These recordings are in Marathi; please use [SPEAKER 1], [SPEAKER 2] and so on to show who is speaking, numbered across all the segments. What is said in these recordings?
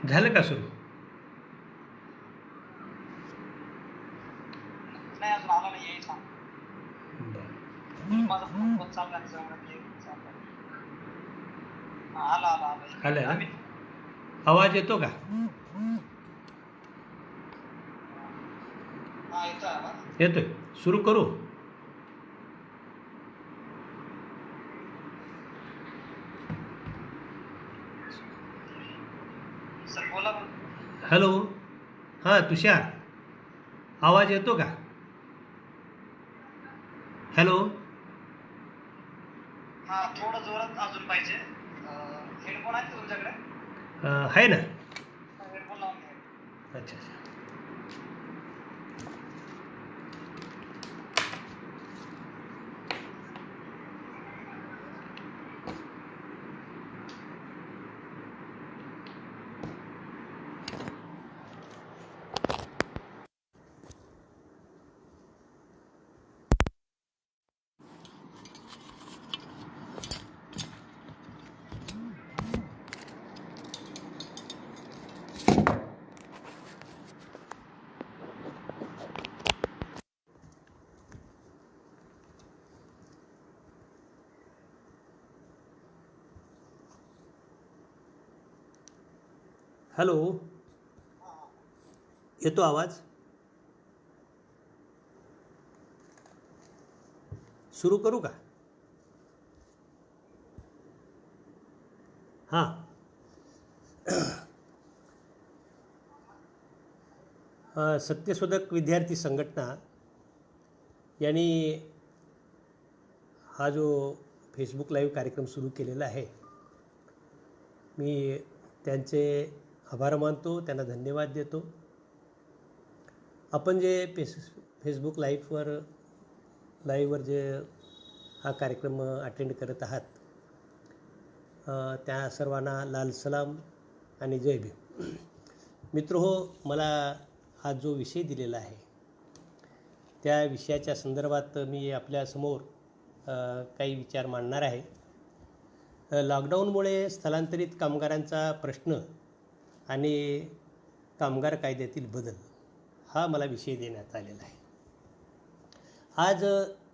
[SPEAKER 1] झालं का सुरू?
[SPEAKER 2] नाही अजून आला नाही यायचा.
[SPEAKER 1] बरं.
[SPEAKER 2] माझा फोन पण चालला नाही त्यामुळे चालला. आला आला आला
[SPEAKER 1] आलं ना?
[SPEAKER 2] अमित
[SPEAKER 1] आवाज येतो का?
[SPEAKER 2] हा येतो आवाज.
[SPEAKER 1] येतोय. सुरू करू?
[SPEAKER 2] सर बोला बरं.
[SPEAKER 1] हॅलो. हां तुषार, आवाज येतो का? हॅलो.
[SPEAKER 2] हा थोडं जोरात अजून पाहिजे. हेडफोन आहेत का तुमच्याकडे?
[SPEAKER 1] आहे ना.
[SPEAKER 2] हेडफोन लावून घ्या.
[SPEAKER 1] अच्छा अच्छा. हॅलो. येतो आवाज? सुरू करू का? हां. सत्यशोधक विद्यार्थी संघटना यांनी हा जो फेसबुक लाईव्ह कार्यक्रम सुरू केलेला आहे, मी त्यांचे आभार मानतो, त्यांना धन्यवाद देतो. आपण जे फेसबुक लाईव्हवर जे हा कार्यक्रम अटेंड करत आहात, त्या सर्वांना लाल सलाम आणि जय भीम. मित्रहो, मला हा जो विषय दिलेला आहे त्या विषयाच्या संदर्भात मी आपल्यासमोर काही विचार मांडणार आहे. लॉकडाऊनमुळे स्थलांतरित कामगारांचा प्रश्न आणि कामगार कायद्यातील बदल हा मला विषय देण्यात आलेला आहे. आज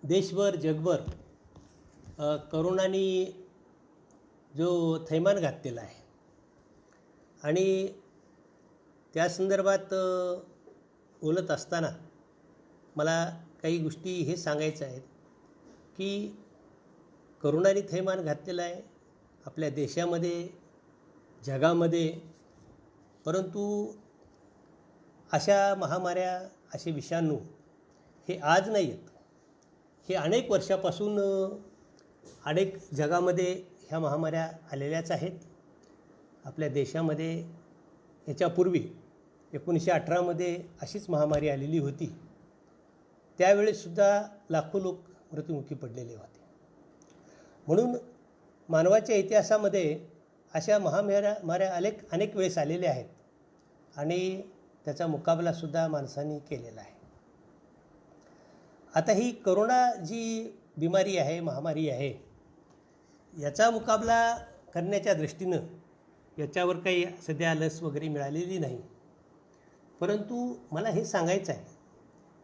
[SPEAKER 1] देशभर जगभर करोनाने जो थैमान घातलेला आहे आणि त्या संदर्भात बोलत असताना मला काही गोष्टी हे सांगायचं आहेत की करोनाने थैमान घातलेलं आहे आपल्या देशामध्ये, जगामध्ये. परंतु अशा महामाऱ्या, असे विषाणू हे आज नाही आहेत. हे अनेक वर्षापासून अनेक जगामध्ये ह्या महामाऱ्या आलेल्याच आहेत. आपल्या देशामध्ये याच्यापूर्वी 1918मध्ये अशीच महामारी आलेली होती. त्यावेळेससुद्धा लाखो लोक मृत्युमुखी पडलेले होते. म्हणून मानवाच्या इतिहासामध्ये अशा महामाऱ्या अनेक वेळेस आलेल्या आहेत आणि त्याचा मुकाबलासुद्धा माणसांनी केलेला आहे. आता ही करोना जी बिमारी आहे, महामारी आहे, याचा मुकाबला करण्याच्या दृष्टीनं याच्यावर काही सध्या लस वगैरे मिळालेली नाही. परंतु मला हे सांगायचं आहे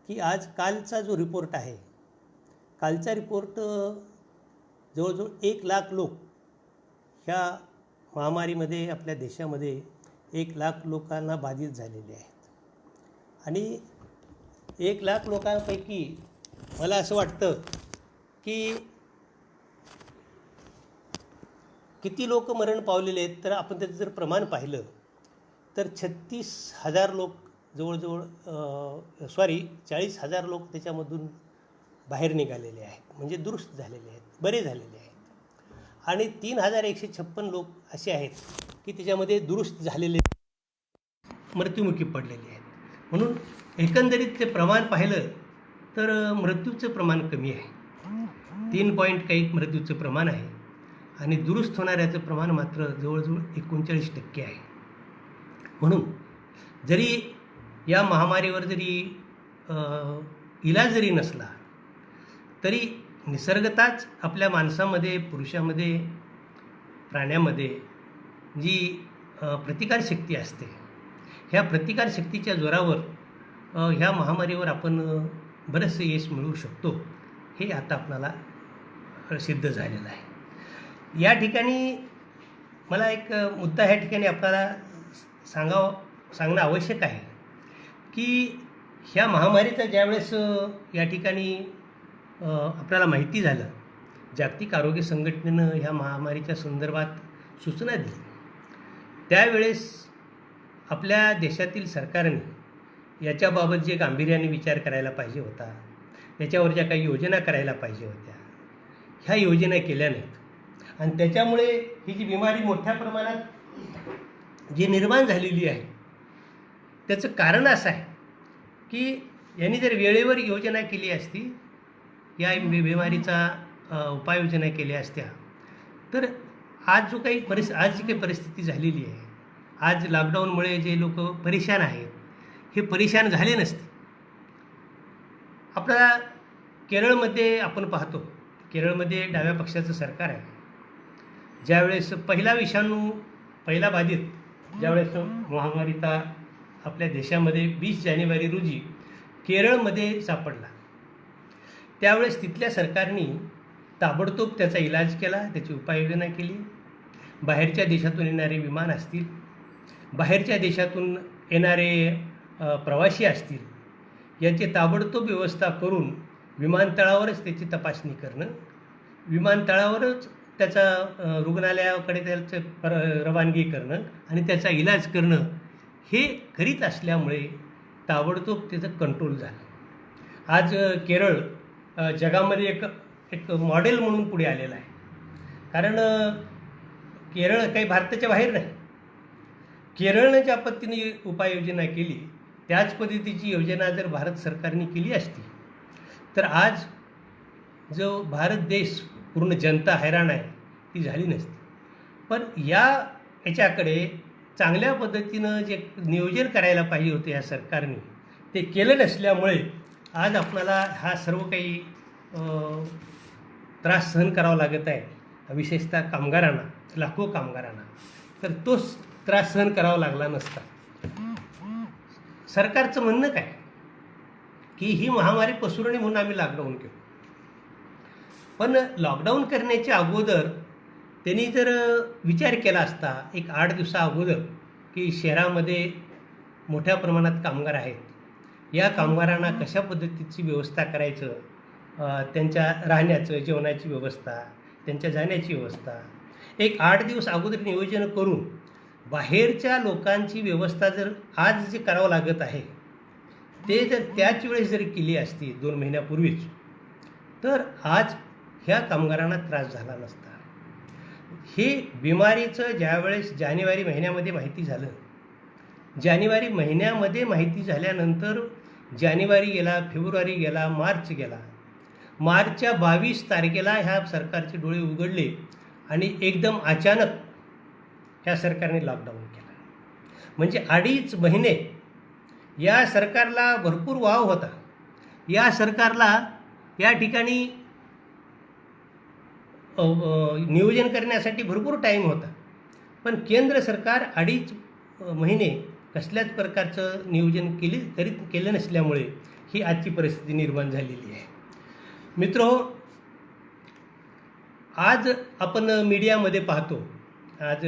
[SPEAKER 1] की आज कालचा जो रिपोर्ट आहे, कालचा रिपोर्ट जवळजवळ 1 लाख लोक ह्या महामारीमध्ये आपल्या देशामध्ये 1 लाख लोकांना बाधित झालेले आहेत. आणि 1 लाख लोकांपैकी मला असं वाटतं की किती लोक मरण पावलेले आहेत, तर आपण त्याचं जर प्रमाण पाहिलं तर 36,000 लोक जवळजवळ 40,000 लोक त्याच्यामधून बाहेर निघालेले आहेत, म्हणजे दुरुस्त झालेले आहेत, बरे झालेले आहेत. आणि 3,156 लोक असे आहेत की त्याच्यामध्ये दुरुस्त झालेले, मृत्युमुखी पडलेले आहेत. म्हणून एकंदरीत ते प्रमाण पाहिलं तर मृत्यूचं प्रमाण कमी आहे. 3 पॉईंट काही मृत्यूचं प्रमाण आहे आणि दुरुस्त होणाऱ्याचं प्रमाण मात्र जवळजवळ 39% आहे. म्हणून जरी या महामारीवर जरी इलाज जरी नसला तरी निसर्गताच आपल्या माणसामध्ये, पुरुषामध्ये, प्राण्यामध्ये जी प्रतिकारशक्ती असते. ह्या प्रतिकारशक्तीच्या जोरावर ह्या महामारीवर आपण बरंचसं यश मिळवू शकतो, हे आता आपल्याला सिद्ध झालेलं आहे. या ठिकाणी मला एक मुद्दा ह्या ठिकाणी आपल्याला सांगणं आवश्यक आहे की ह्या महामारीचं ज्यावेळेस या ठिकाणी आपल्याला माहिती झालं, जागतिक आरोग्य संघटनेनं ह्या महामारीच्या संदर्भात सूचना दिली, त्यावेळेस आपल्या देशातील सरकारने याच्याबाबत जे गांभीर्याने विचार करायला पाहिजे होता, त्याच्यावर ज्या काही योजना करायला पाहिजे होत्या, ह्या योजना केल्या नाहीत. आणि त्याच्यामुळे ही जी बिमारी मोठ्या प्रमाणात जी निर्माण झालेली आहे, त्याचं कारण असं आहे की यांनी जर वेळेवर योजना केली असती, या बिमारीचा उपाययोजना केल्या असत्या, तर आज जी काही परिस्थिती झालेली आहे, आज लॉकडाऊनमुळे जे लोक परेशान आहेत, हे परेशान झाले नसते. आपल्याला केरळमध्ये आपण पाहतो, केरळमध्ये डाव्या पक्षाचं सरकार आहे. ज्यावेळेस पहिला बाधित ज्यावेळेस महामारीचा आपल्या देशामध्ये 20 जानेवारी रोजी केरळमध्ये सापडला, त्यावेळेस तिथल्या सरकारने ताबडतोब त्याचा इलाज केला, त्याची उपाययोजना केली. बाहेरच्या देशातून येणारे विमान असतील, बाहेरच्या देशातून येणारे प्रवासी असतील, याची ताबडतोब व्यवस्था करून विमानतळावरच त्याची तपासणी करणं, विमानतळावरच त्याचा रुग्णालयाकडे त्याचं रवानगी करणं आणि त्याचा इलाज करणं, हे करीत असल्यामुळे ताबडतोब त्याचं कंट्रोल झालं. आज केरळ जगामध्ये एक मॉडेल म्हणून पुढे आलेलं आहे. कारण केरळ काही भारताच्या बाहेर नाही. केरळनं ज्या पद्धतीने उपाययोजना केली, त्याच पद्धतीची योजना जर भारत सरकारने केली असती, तर आज जो भारत देश पूर्ण जनता हैराण आहे, ती झाली नसती. पण याच्याकडे चांगल्या पद्धतीनं जे नियोजन करायला पाहिजे होते या सरकारने, ते केलं नसल्यामुळे आज आपल्याला हा सर्व काही त्रास सहन करावा लागत आहे, विशेषतः कामगारांना, लाखो कामगारांना. तर तोच त्रास सहन करावा लागला नसता. सरकारचं म्हणणं काय की ही महामारी पसरू नये म्हणून आम्ही लॉकडाऊन केलं. पण लॉकडाऊन करण्याच्या अगोदर त्यांनी जर विचार केला असता, एक 8 दिवसा अगोदर, की शहरामध्ये मोठ्या प्रमाणात कामगार आहेत, या कामगारांना कशा पद्धतीची व्यवस्था करायचं, त्यांच्या राहण्याचं, जेवणाची व्यवस्था, त्यांच्या जाण्याची व्यवस्था, एक 8 दिवस अगोदर नियोजन करून बाहेरच्या लोकांची व्यवस्था जर आज जे करावं लागत आहे, ते जर त्याच वेळेस जर केली असती 2 महिन्यापूर्वीच, तर आज ह्या कामगारांना त्रास झाला नसता. हे बिमारीचं ज्यावेळेस जानेवारी महिन्यामध्ये माहिती झालं, जानेवारी महिन्यामध्ये माहिती झाल्यानंतर जानेवारी गेला, फेब्रुवारी गेला, मार्च गेला. मार्चच्या 22 तारखेला ह्या सरकारचे डोळे उघडले आणि एकदम अचानक ह्या सरकारने लॉकडाऊन केला. म्हणजे 2.5 महिने या सरकारला भरपूर वाव होता. या सरकारला या ठिकाणी नियोजन करण्यासाठी भरपूर टाईम होता. पण केंद्र सरकार 2.5 महिने कसल्याच प्रकारचं नियोजन केलं नसल्यामुळे ही आजची परिस्थिती निर्माण झालेली आहे. मित्रो, आज आपण मीडियामध्ये पाहतो, आज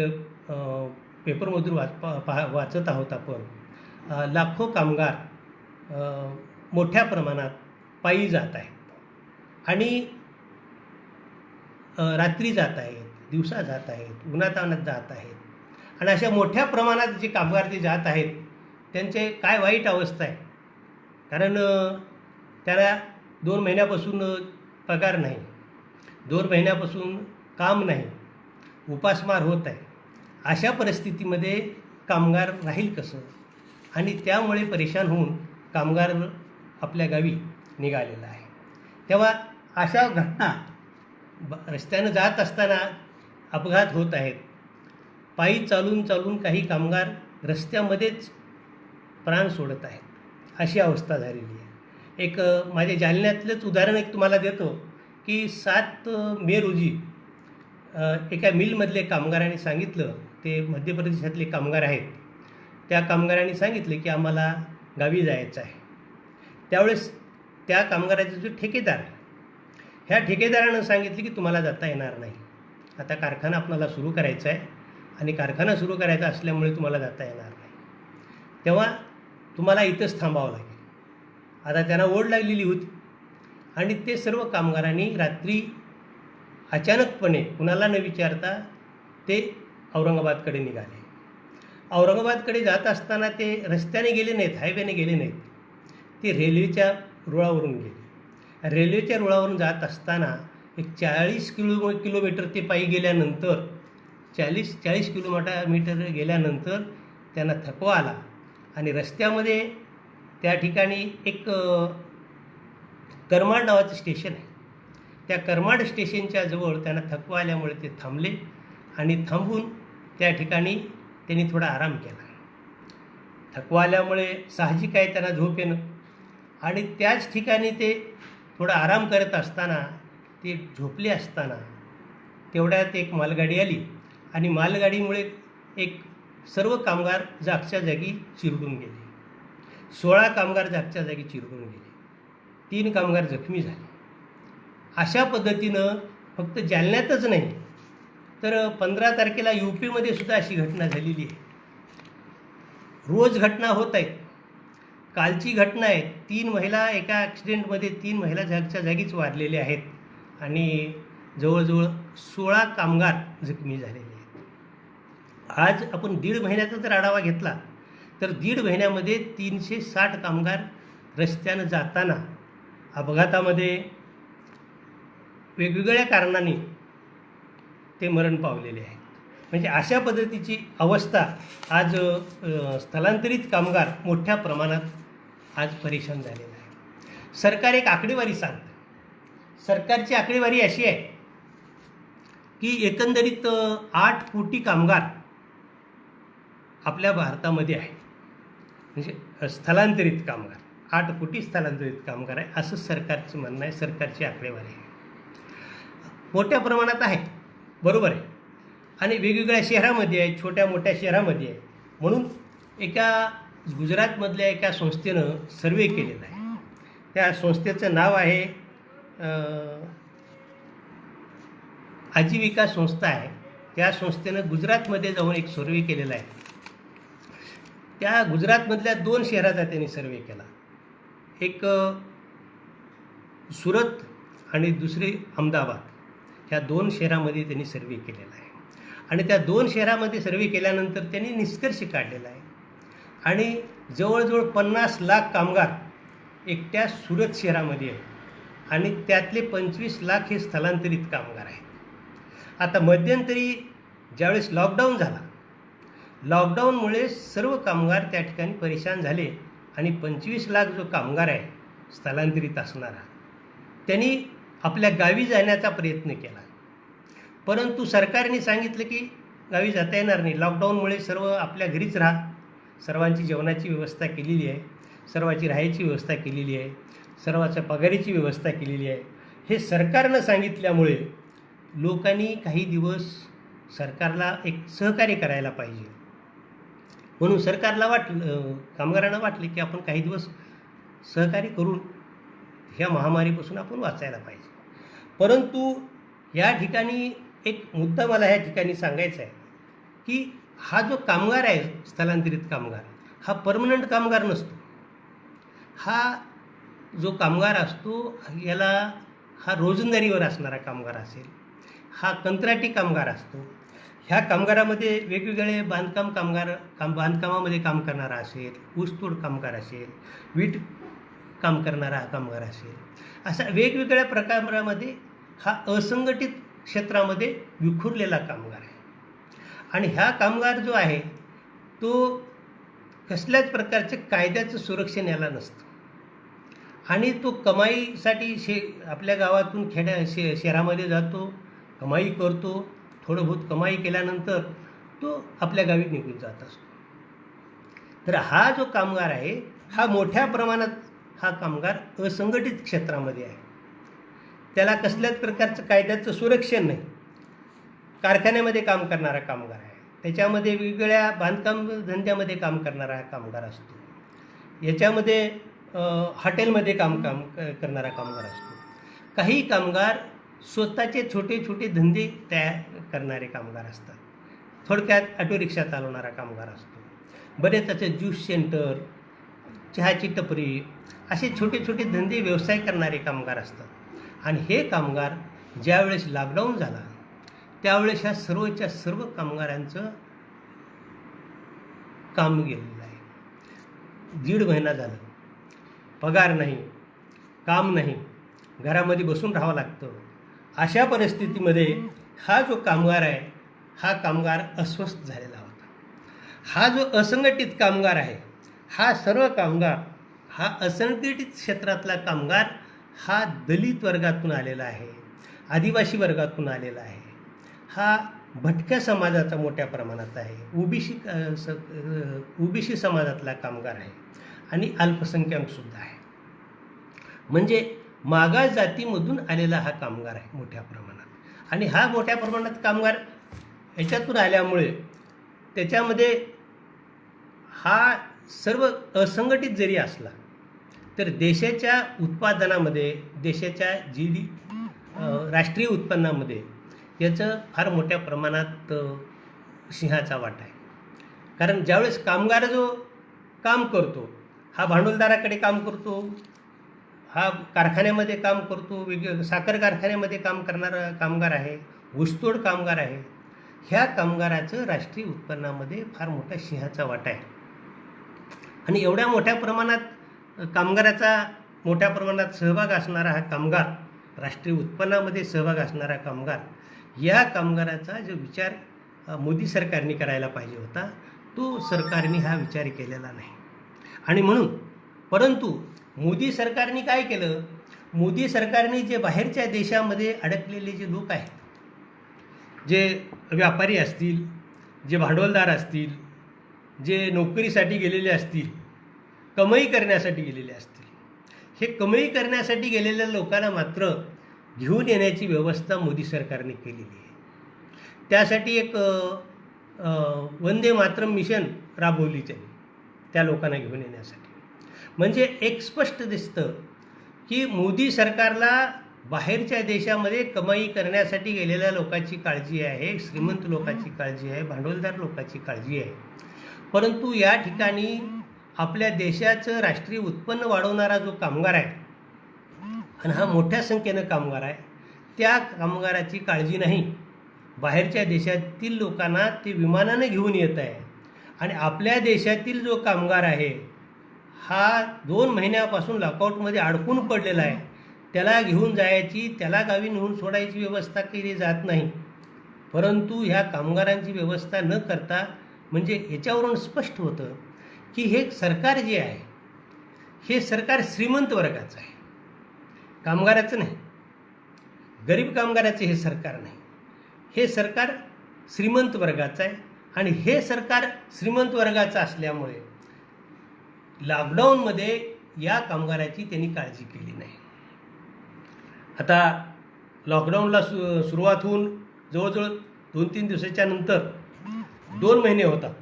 [SPEAKER 1] पेपरमधून वाचत आहोत आपण, लाखो कामगार मोठ्या प्रमाणात पायी जात आहेत आणि रात्री जात आहेत, दिवसा जात आहेत, उन्हातान्हात जात आहेत. आणि अशा मोठ्या प्रमाणात जे कामगार ते जात आहेत, त्यांचे काय वाईट अवस्था आहे. कारण त्याला 2 महिन्यापासून पगार नाही, 2 महिन्यापासून काम नाही, उपासमार होत आहे. अशा परिस्थितीमध्ये कामगार राहील कसं? आणि त्यामुळे परेशान होऊन कामगार आपल्या गावी निघालेला आहे. तेव्हा अशा घटना रस्त्यानं जात असताना अपघात होत आहेत. पायी चालून काही कामगार रस्त्यामध्येच प्राण सोडत आहेत. अशी अवस्था झालेली आहे. एक माझ्या जालन्यातलंच उदाहरण एक तुम्हाला देतो की 7 मे रोजी एका मिलमधले कामगारांनी सांगितलं ते मध्य प्रदेशातले कामगार आहेत, त्या कामगारांनी सांगितले की आम्हाला गावी जायचं आहे. त्यावेळेस त्या कामगाराचे जो ठेकेदार आहे, ह्या ठेकेदारानं सांगितले की तुम्हाला जाता येणार नाही. आता कारखाना आपल्याला सुरू करायचा आहे आणि कारखाना सुरू करायचा असल्यामुळे तुम्हाला जाता येणार नाही. तेव्हा तुम्हाला इथंच थांबावं लागेल. आता त्यांना ओढ लागलेली होती आणि ते सर्व कामगारांनी रात्री अचानकपणे कुणाला न विचारता ते औरंगाबादकडे निघाले. औरंगाबादकडे जात असताना ते रस्त्याने गेले नाहीत, हायवेने गेले नाहीत, ते रेल्वेच्या रुळावरून गेले. रेल्वेच्या रुळावरून जात असताना एक 40 किलोमीटर ते पायी गेल्यानंतर 40 किलोमीटर गेल्यानंतर त्यांना थकवा आला आणि रस्त्यामध्ये त्या ठिकाणी एक करमाड नावाचं स्टेशन आहे. त्या करमाड स्टेशनच्या जवळ त्यांना थकवा आल्यामुळे ते थांबले आणि थांबून त्या ठिकाणी त्यांनी थोडा आराम केला. थकवा आल्यामुळे साहजिक आहे त्यांना झोप येणं आणि त्याच ठिकाणी ते थोडा आराम करत असताना ते झोपले असताना तेवढ्यात एक मालगाडी आली आणि मालगाडीमुळे एक सर्व कामगार जागच्या जागी चिरडून गेले. 16 कामगार जागच्या जागी चिरडून गेले. 3 कामगार जखमी झाले. अशा पद्धतीनं फक्त जालन्यातच नाही तर 15 तारखेला UPमध्ये सुद्धा अशी घटना झालेली आहे. रोज घटना होत आहेत. कालची घटना आहे, 3 महिला एका ॲक्सिडेंटमध्ये 3 महिला जागच्या जागीच वारलेल्या आहेत आणि जवळजवळ 16 कामगार जखमी झालेले आहेत. आज आपण 1.5 महिन्याचा जर आढावा घेतला तर 1.5 महिन्यामध्ये 360 कामगार रस्त्यानं जाताना अपघातामध्ये वेगवेगळ्या कारणांनी ते मरण पावलेले आहेत. म्हणजे अशा पद्धतीची अवस्था आज स्थलांतरित कामगार मोठ्या प्रमाणात आज परेशान झालेला आहे. सरकार एक आकडेवारी सांगतं. सरकारची आकडेवारी अशी आहे की एकंदरीत 8 कोटी कामगार आपल्या भारतामध्ये आहे. म्हणजे स्थलांतरित कामगार 8 कोटी स्थलांतरित कामगार आहे असं सरकारचं म्हणणं आहे. सरकारची आकडेवारी आहे. मोठ्या प्रमाणात आहे, बरोबर आहे, आणि वेगवेगळ्या शहरामध्ये आहे, छोट्या मोठ्या शहरामध्ये आहे. म्हणून एका गुजरातमधल्या एका संस्थेनं सर्वे केलेला आहे. त्या संस्थेचं नाव आहे आजीविका संस्था आहे. त्या संस्थेनं गुजरातमध्ये जाऊन एक सर्वे केलेला आहे. त्या गुजरातमधल्या 2 शहराचा त्यांनी सर्वे केला. एक सुरत आणि दुसरे अहमदाबाद, ह्या 2 शहरामध्ये त्यांनी सर्वे केलेला आहे. आणि त्या 2 शहरामध्ये सर्वे केल्यानंतर त्यांनी निष्कर्ष काढलेला आहे. आणि जवळजवळ 50 लाख कामगार एकट्या सुरत शहरामध्ये आहेत आणि त्यातले 25 लाख हे स्थलांतरित कामगार आहेत. आता मध्यंतरी ज्यावेळेस लॉकडाऊन झाला, लॉकडाऊनमुळे सर्व कामगार त्या ठिकाणी परेशान झाले आणि 25 लाख जो कामगार आहे स्थलांतरित असणारा, त्यांनी आपल्या गावी जाण्याचा प्रयत्न केला. परंतु सरकारने सांगितलं की गावी जाता येणार नाही, लॉकडाऊनमुळे सर्व आपल्या घरीच राहा. सर्वांची जेवणाची व्यवस्था केलेली आहे, सर्वांची राहायची व्यवस्था केलेली आहे, सर्वांच्या पगारीची व्यवस्था केलेली आहे. हे सरकारनं सांगितल्यामुळे लोकांनी काही दिवस सरकारला एक सहकार्य करायला पाहिजे. म्हणून सरकारला कामगारांना वाटले की आपण काही दिवस सहकार्य करून ह्या महामारीपासून आपण वाचायला पाहिजे. परंतु या ठिकाणी एक मुद्दा मला ह्या ठिकाणी सांगायचा आहे की हा जो कामगार आहे स्थलांतरित कामगार, हा परमनंट कामगार नसतो. हा जो कामगार असतो हा रोजंदारीवर असणारा कामगार असेल, हा कंत्राटी कामगार असतो. ह्या कामगारामध्ये वेगवेगळे बांधकामामध्ये काम करणारा असेल, ऊसतोड कामगार असेल, वीट काम करणारा हा कामगार असेल, अशा वेगवेगळ्या प्रकारामध्ये हा असंघटित क्षेत्रामध्ये विखुरलेला कामगार आहे. आणि हा कामगार जो आहे तो कसल्याच प्रकारचं कायद्याचं सुरक्षण याला नसतं आणि तो कमाईसाठी आपल्या गावातून शहरामध्ये जातो, कमाई करतो. थोडं बहुत कमाई केल्यानंतर तो आपल्या गावी निघून जात असतो. तर हा जो कामगार आहे हा मोठ्या प्रमाणात हा कामगार असंघटित क्षेत्रामध्ये आहे. त्याला कसल्याच प्रकारचं कायद्याचं सुरक्षण नाही. कारखान्यामध्ये काम करणारा कामगार आहे, त्याच्यामध्ये वेगवेगळ्या बांधकाम धंद्यामध्ये काम करणारा कामगार असतो, याच्यामध्ये हॉटेलमध्ये करणारा कामगार असतो, काही कामगार स्वतःचे छोटे छोटे धंदे तयार करणारे कामगार असतात, थोडक्यात ऑटो रिक्षा चालवणारा कामगार असतो, बरेच असे ज्यूस सेंटर, चहाची टपरी, असे छोटे छोटे धंदे व्यवसाय करणारे कामगार असतात. आणि हे कामगार ज्यावेळेस लॉकडाऊन झाला त्यावेळेस ह्या सर्वच्या सर्व कामगारांचं काम गेलेलं आहे. 1.5 महिना झालं, पगार नाही, काम नाही, घरामध्ये बसून राहावं लागतं. अशा परिस्थितीमध्ये हा जो कामगार आहे हा कामगार अस्वस्थ झालेला होता. हा जो असंघटित कामगार आहे, हा सर्व कामगार, हा असंघटित क्षेत्रातला कामगार हा दलित वर्गातून आलेला आहे, आदिवासी वर्गातून आलेला आहे, हा भटक्या समाजाचा मोठ्या प्रमाणात आहे, ओबीसी समाजातला कामगार आहे आणि अल्पसंख्याकसुद्धा आहे. म्हणजे मागास जातीमधून आलेला हा कामगार आहे मोठ्या प्रमाणात. आणि हा मोठ्या प्रमाणात कामगार याच्यातून आल्यामुळे त्याच्यामध्ये हा सर्व असंघटित जरी असला तर देशाच्या उत्पादनामध्ये, देशाच्या राष्ट्रीय उत्पन्नामध्ये याचं फार मोठ्या प्रमाणात सिंहाचा वाटा आहे. कारण ज्यावेळेस कामगार जो काम करतो हा भांडवलदाराकडे काम करतो, हा कारखान्यामध्ये काम करतो, साखर कारखान्यामध्ये काम करणारा कामगार आहे, ऊसतोड कामगार आहे, ह्या कामगाराचं राष्ट्रीय उत्पन्नामध्ये फार मोठा सिंहाचा वाटा आहे. आणि एवढ्या मोठ्या प्रमाणात कामगाराचा मोठ्या प्रमाणात सहभाग असणारा हा कामगार, राष्ट्रीय उत्पन्नामध्ये सहभाग असणारा कामगार, या कामगाराचा जो विचार मोदी सरकारने करायला पाहिजे होता तो सरकारने हा विचार केलेला नाही. आणि म्हणून परंतु मोदी सरकारने काय केलं, मोदी सरकारने जे बाहेरच्या देशामध्ये अडकलेले जे लोक आहेत, जे व्यापारी असतील, जे भांडवलदार असतील, जे नोकरीसाठी गेलेले असतील, कमाई करण्यासाठी गेलेले असतील, हे कमाई करण्यासाठी गेलेल्या लोकांना मात्र घेऊन येण्याची व्यवस्था मोदी सरकारने केलेली आहे. त्यासाठी एक वंदे मातरम मिशन राबवली त्यांनी त्या लोकांना घेऊन येण्यासाठी. म्हणजे एक स्पष्ट दिसतं की मोदी सरकारला बाहेरच्या देशामध्ये कमाई करण्यासाठी गेलेल्या लोकांची काळजी आहे, श्रीमंत लोकांची काळजी आहे, भांडवलदार लोकांची काळजी आहे. परंतु या ठिकाणी आपल्या देशाचं राष्ट्रीय उत्पन्न वाढवणारा जो कामगार आहे आणि हा मोठ्या संख्येनं कामगार आहे, त्या कामगाराची काळजी नाही. बाहेरच्या देशातील लोकांना ते विमानाने घेऊन येत आहे आणि आपल्या देशातील जो कामगार आहे हा 2 महिन्यापासून लॉकआउटमध्ये अडकून पडलेला आहे, त्याला घेऊन जायची, त्याला गावी नेऊन सोडायची व्यवस्था केली जात नाही. परंतु ह्या कामगारांची व्यवस्था न करता, म्हणजे याच्यावरून स्पष्ट होतं की हे सरकार जे आहे हे सरकार श्रीमंत वर्गाचं आहे, कामगाराचं नाही, गरीब कामगाराचे हे सरकार नाही. हे सरकार श्रीमंत वर्गाचं आहे आणि हे सरकार श्रीमंत वर्गाचं असल्यामुळे लॉकडाऊनमध्ये या कामगाराची त्यांनी काळजी केली नाही. आता लॉकडाऊनला सुरुवात होऊन जवळजवळ 2-3 दिवसाच्या नंतर 2 महिने होतात.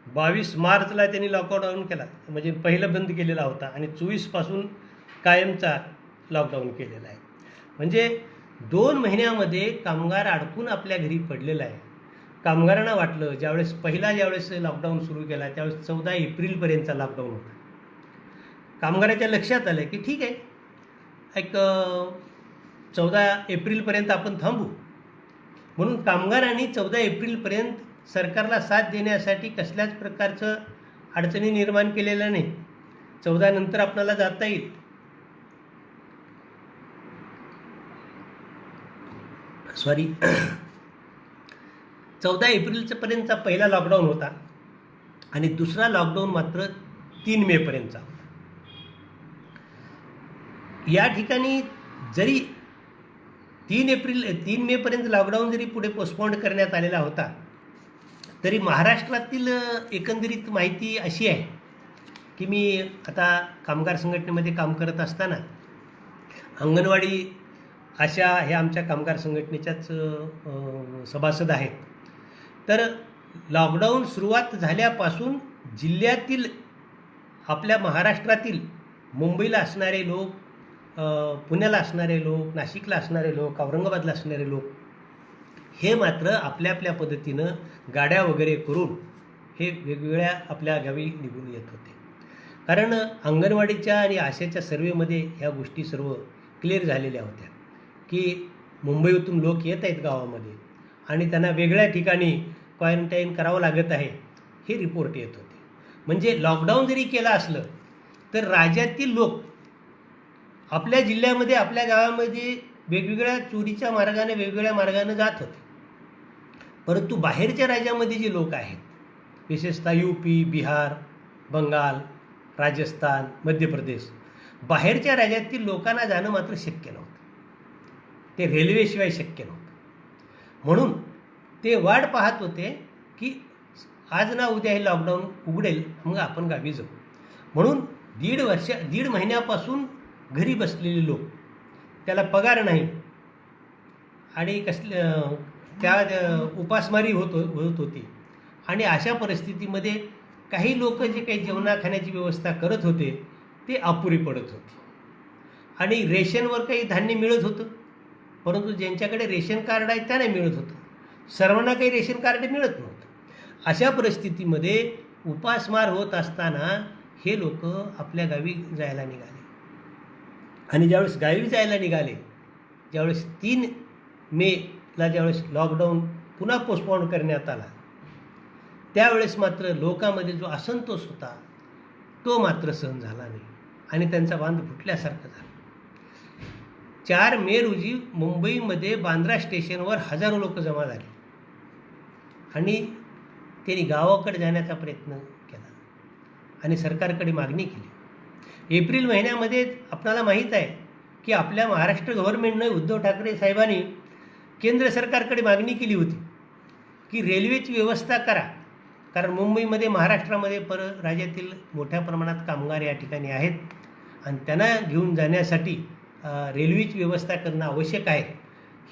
[SPEAKER 1] 22 मार्चला त्यांनी लॉकडाऊन केला, म्हणजे पहिलं बंद केलेला होता आणि 24 पासून कायमचा लॉकडाऊन केलेला आहे. म्हणजे 2 महिन्यामध्ये कामगार अडकून आपल्या घरी पडलेला आहे. कामगारांना वाटलं ज्यावेळेस लॉकडाऊन सुरू केला त्यावेळेस 14 एप्रिलपर्यंतचा लॉकडाऊन होता. कामगाराच्या लक्षात आलं की ठीक आहे, एक 14 एप्रिलपर्यंत आपण थांबू. म्हणून कामगारांनी 14 एप्रिलपर्यंत सरकारला साथ देण्यासाठी कसल्याच प्रकारचं अडचणी निर्माण केलेल्या नाही. 14 नंतर आपल्याला जाता येईल. सॉरी 14 एप्रिलपर्यंतचा पहिला लॉकडाऊन होता आणि दुसरा लॉकडाऊन मात्र 3 मेपर्यंतचा होता. या ठिकाणी जरी 3 मेपर्यंत लॉकडाऊन जरी पुढे पोस्टपोंड करण्यात आलेला होता तरी महाराष्ट्रातील एकंदरीत माहिती अशी आहे की मी आता कामगार संघटनेमध्ये काम करत असताना अंगणवाडी अशा ह्या आमच्या कामगार संघटनेच्याच सभासद आहेत. तर लॉकडाऊन सुरुवात झाल्यापासून जिल्ह्यातील आपल्या महाराष्ट्रातील मुंबईला असणारे लोक, पुण्याला असणारे लोक, नाशिकला असणारे लोक, औरंगाबादला असणारे लोक हे मात्र आपल्या आपल्या पद्धतीनं गाड्या वगैरे करून हे वेगवेगळ्या आपल्या गावी निघून येत होते. कारण अंगणवाडीच्या आणि आशाच्या सर्वेमध्ये ह्या गोष्टी सर्व क्लिअर झालेल्या होत्या की मुंबईतून लोक येत आहेत गावामध्ये आणि त्यांना वेगळ्या ठिकाणी क्वारंटाईन करावं लागत आहे, हे रिपोर्ट येत होते. म्हणजे लॉकडाऊन जरी केलं असलं तर राज्यातील लोक आपल्या जिल्ह्यामध्ये, आपल्या गावामध्ये वेगवेगळ्या चोरीच्या मार्गाने, वेगवेगळ्या मार्गाने जात होते. परंतु बाहेरच्या राज्यामध्ये जे लोक आहेत, विशेषतः UP, बिहार, बंगाल, राजस्थान, मध्य प्रदेश, बाहेरच्या राज्यातील लोकांना जाणं मात्र शक्य नव्हतं. ते रेल्वेशिवाय शक्य नव्हतं. म्हणून ते वाट पाहत होते की आज ना उद्या हे लॉकडाऊन उघडेल, मग आपण गावी जाऊ. म्हणून दीड महिन्यापासून घरी बसलेले लोक, त्याला पगार नाही आणि त्या उपासमारी होत होती. आणि अशा परिस्थितीमध्ये काही लोक जे काही जेवणा खाण्याची व्यवस्था करत होते ते अपुरी पडत होती. आणि रेशनवर काही धान्य मिळत होतं, परंतु ज्यांच्याकडे रेशन कार्ड आहे त्यांना मिळत होतं. सर्वांना काही रेशन कार्ड मिळत नव्हतं. अशा परिस्थितीमध्ये उपासमार होत असताना हे लोक आपल्या गावी जायला निघाले. आणि ज्यावेळेस गावी जायला निघाले, ज्यावेळेस 3 मेला ज्यावेळेस लॉकडाऊन पुन्हा पोस्टपोन करण्यात आला, त्यावेळेस मात्र लोकांमध्ये जो असंतोष होता तो मात्र सहन झाला नाही आणि त्यांचा बांध फुटल्यासारखा झाला. 4 मे रोजी मुंबईमध्ये बांद्रा स्टेशनवर हजारो लोक जमा झाले आणि त्यांनी गावाकडे जाण्याचा प्रयत्न केला आणि सरकारकडे मागणी केली. एप्रिल महिन्यामध्ये आपल्याला माहीत आहे की आपल्या महाराष्ट्र गव्हर्नमेंटनं, उद्धव ठाकरे साहेबांनी केंद्र सरकारकडे मागणी केली होती की रेल्वेची व्यवस्था करा. कारण मुंबईमध्ये, महाराष्ट्रामध्ये राज्यातील मोठ्या प्रमाणात कामगार या ठिकाणी आहेत आणि त्यांना घेऊन जाण्यासाठी रेल्वेची व्यवस्था करणं आवश्यक आहे,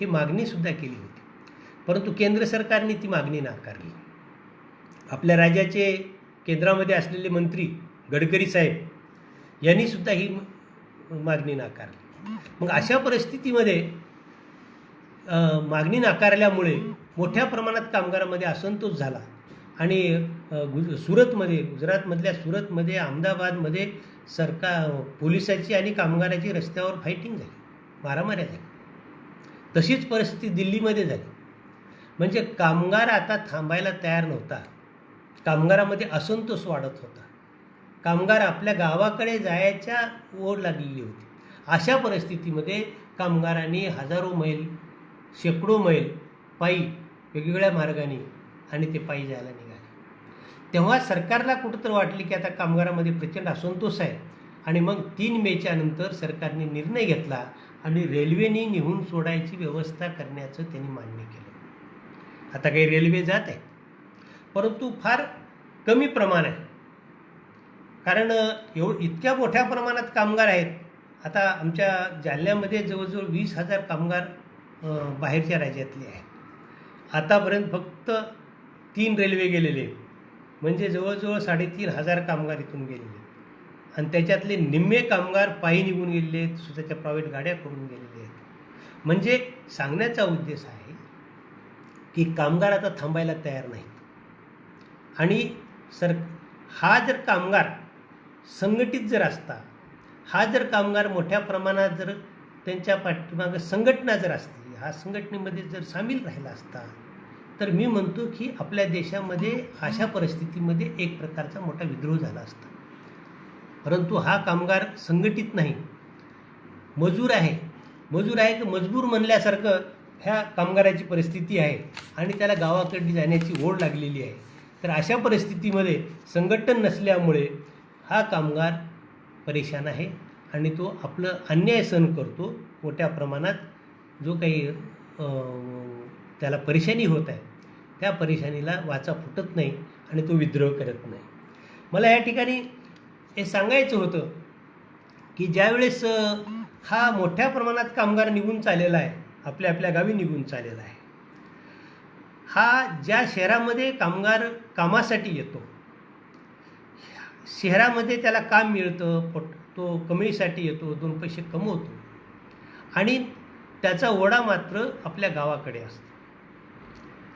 [SPEAKER 1] ही मागणीसुद्धा केली होती. परंतु केंद्र सरकारने ती मागणी नाकारली. आपल्या राज्याचे केंद्रामध्ये असलेले मंत्री गडकरी साहेब यांनीसुद्धा ही मागणी नाकारली. मग अशा परिस्थितीमध्ये मागणी नाकारल्यामुळे मोठ्या प्रमाणात कामगारांमध्ये असंतोष झाला आणि सुरतमध्ये, गुजरातमधल्या सुरतमध्ये, अहमदाबादमध्ये पोलिसाची आणि कामगाराची रस्त्यावर फायटिंग झाली, मारामाऱ्या झाली. तशीच परिस्थिती दिल्लीमध्ये झाली. म्हणजे कामगार आता थांबायला तयार नव्हता. कामगारामध्ये असंतोष वाढत होता. कामगार आपल्या गावाकडे जायच्या ओढ लागलेली होती. अशा परिस्थितीमध्ये कामगारांनी हजारो मैल, शेकडो मैल पायी वेगवेगळ्या मार्गाने आणि ते पायी जायला निघाले. तेव्हा सरकारला कुठंतरी वाटले की आता कामगारामध्ये प्रचंड असंतोष आहे आणि मग 3 मेच्या नंतर सरकारने निर्णय घेतला आणि रेल्वेने नेऊन सोडायची व्यवस्था करण्याचं त्यांनी मान्य केलं. आता काही रेल्वे जात आहे, परंतु फार कमी प्रमाण आहे. कारण इतक्या मोठ्या प्रमाणात कामगार आहेत. आता आमच्या जालन्यामध्ये जवळजवळ 20,000 कामगार बाहेरच्या राज्यातले आहेत. आतापर्यंत फक्त 3 रेल्वे गेलेले आहेत. म्हणजे जवळजवळ 3,500 कामगार इथून गेलेले आहेत आणि त्याच्यातले निम्मे कामगार पायी निघून गेलेले आहेत, स्वतःच्या प्रायव्हेट गाड्या करून गेलेले आहेत. म्हणजे सांगण्याचा उद्देश आहे की कामगार आता थांबायला तयार नाहीत आणि हा जर कामगार संघटित जर असता, हा जर कामगार मोठ्या प्रमाणात जर त्यांच्या पाठीमागं संघटना जर असती, हा संघटनेमध्ये जर सामील राहिला असता, तर मी म्हणतो की आपल्या देशामध्ये अशा परिस्थितीमध्ये एक प्रकारचा मोठा विद्रोह झाला असता. परंतु हा कामगार संघटित नाही, मजूर आहे की मजबूर म्हणल्यासारखं ह्या कामगाराची परिस्थिती आहे आणि त्याला गावाकडे जाण्याची ओढ लागलेली आहे. तर अशा परिस्थितीमध्ये संघटन नसल्यामुळे हा कामगार परेशान आहे आणि तो आपलं अन्याय सहन करतो. मोठ्या प्रमाणात जो काही त्याला परेशानी होत आहे, त्या परेशानीला वाचा फुटत नाही आणि तो विद्रोह करत नाही. मला या ठिकाणी हे सांगायचं होतं की ज्यावेळेस हा मोठ्या प्रमाणात कामगार निघून चाललेला आहे, आपल्या गावी निघून चाललेला आहे, हा ज्या शहरामध्ये कामगार कामासाठी येतो, शहरामध्ये त्याला काम मिळतं, तो कमाईसाठी येतो, 2 पैसे कमवतो आणि त्याचा ओढा मात्र आपल्या गावाकडे असतो.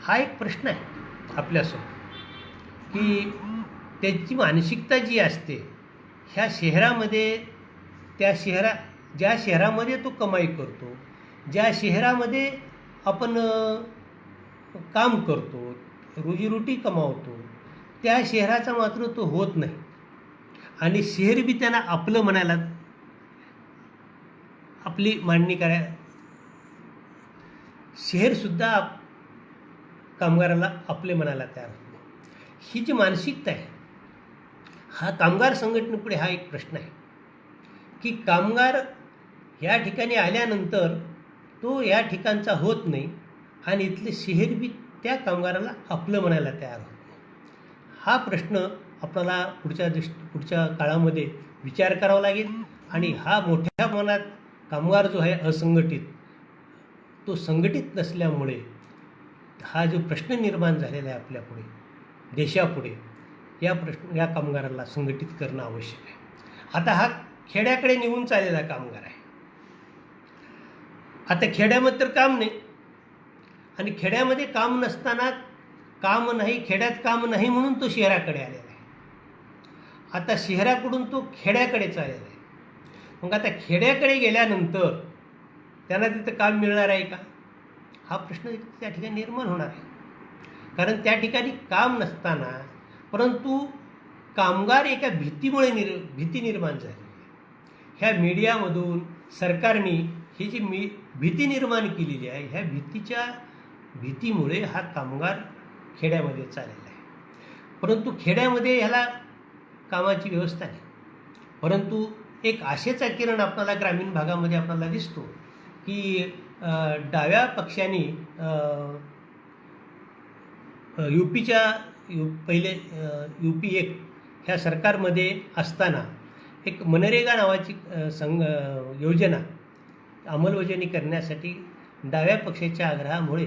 [SPEAKER 1] हा एक प्रश्न आहे आपल्यासमोर की त्याची मानसिकता जी असते ह्या शहरामध्ये, ज्या शहरामध्ये तो कमाई करतो, ज्या शहरामध्ये आपण काम करतो, रोजीरोटी कमावतो, त्या शहराचा मात्र तो होत नाही आणि शहर बी त्यांना आपलं म्हणायला, आपली मांडणी करायला, शहरसुद्धा कामगाराला आपले म्हणायला तयार होत नाही. ही जी मानसिकता आहे, हा कामगार संघटनेपुढे हा एक प्रश्न आहे की कामगार या ठिकाणी आल्यानंतर तो या ठिकाणचा होत नाही आणि इथले शहर बी त्या कामगाराला आपलं म्हणायला तयार होत नाही. हा प्रश्न आपल्याला पुढच्या काळामध्ये विचार करावा लागेल आणि हा मोठ्या प्रमाणात कामगार जो आहे असंघटित, तो संघटित नसल्यामुळे हा जो प्रश्न निर्माण झालेला आहे आपल्यापुढे, देशापुढे, या कामगाराला संघटित करणं आवश्यक आहे. आता हा खेड्याकडे निघून चाललेला कामगार आहे. आता खेड्यामध्ये तर काम नाही आणि खेड्यामध्ये काम नसताना काम नाही, खेड्यात काम नाही म्हणून तो शहराकडे आलेला आहे. आता शहराकडून तो खेड्याकडे चाललेला आहे. मग आता खेड्याकडे गेल्यानंतर त्यांना तिथं काम मिळणार आहे का, हा प्रश्न त्या ठिकाणी निर्माण होणार आहे. कारण त्या ठिकाणी काम नसताना परंतु कामगार एका भीती निर्माण झाली. ह्या मीडियामधून सरकारने ही जी भीती निर्माण केलेली आहे, ह्या भीतीमुळे हा कामगार खेड्यामध्ये चाललेला आहे. परंतु खेड्यामध्ये ह्याला कामाची व्यवस्था नाही. परंतु एक आशेचा किरण आपल्याला ग्रामीण भागामध्ये आपल्याला दिसतो की डाव्या पक्षाने पहिले UP1 ह्या सरकारमध्ये असताना एक मनरेगा नावाची योजना अंमलबजावणी करण्यासाठी डाव्या पक्षाच्या आग्रहामुळे